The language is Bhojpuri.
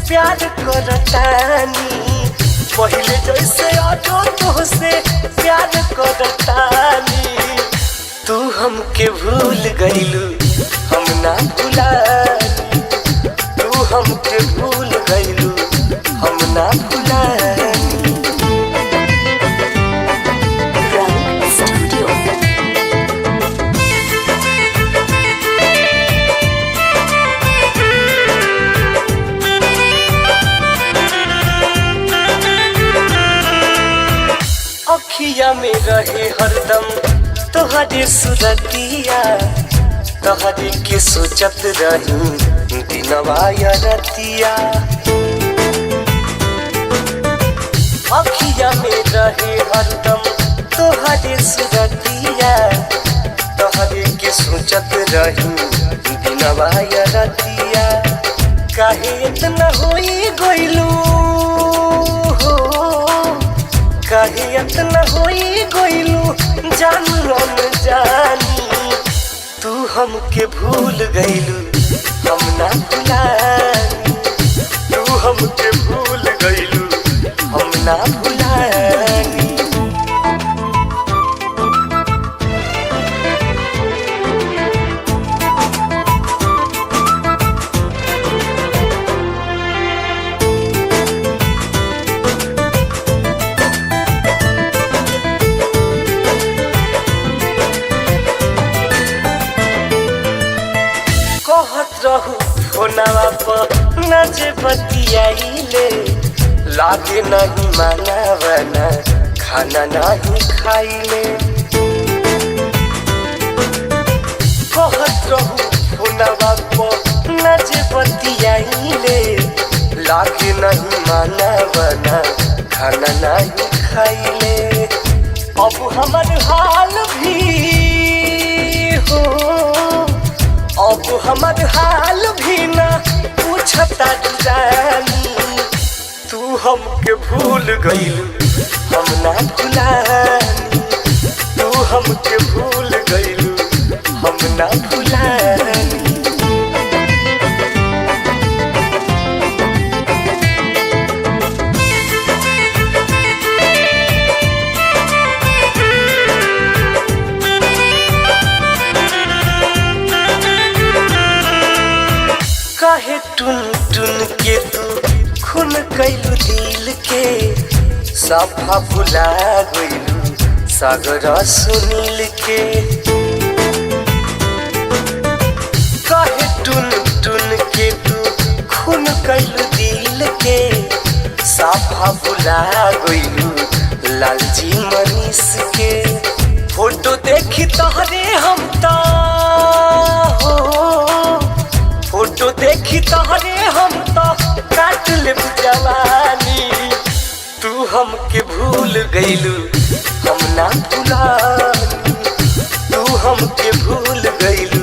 प्यार करतानी पहले जैसे आजो तुझसे प्यार करतानी। तू हमके भूल गइलू हम ना भुलानी, तू हमके भूल गइलू हम ना भुलानी। अखिया में रहे हरदम तोहरे सुरतिया, तोहरे के सोचत रही दिनवा या रतिया। अखिया में रहे हरदम तोहरे सुरतिया, तोहरे के सोचत रही दिनवा या रतिया। काहे इतना होई गइलू हो, काहे इतना होई गइलू जानू हम जानी। तू हमके भूल गइलू हम ना भुलानी, तू हमके भूल गइलू हम ना भुलानी। कहत रहू फोनवा पर न जे बतियाइले, लागे नहीं मानवना खाना नहीं खाइले। कहत रहू फोनवा पर न जे बतियाइले, लागे नहीं मानवना खाना नहीं खाइले। अब हमर हाल भी हो, अब हमर हाल भी ना पूछता जानी। तू हमके भूल गइलू हम ना भुलानी, तू हमके भूल गइलू हम ना भुलानी। काहे टुन टुन के तू खून कैलू दिल के, सफा भुला गइलू सागर सुनील के। काहे टुन टुन के तू खून कैलू दिल के, सफा भुला गइलू लालजी मनीष के। फोटो देखी तोहरे हम ता हो, फोटो देखी तोहरे हम तो काट ले जवानी। तू हमके भूल गइलू हम ना भुलानी, तू हमके भूल गइलू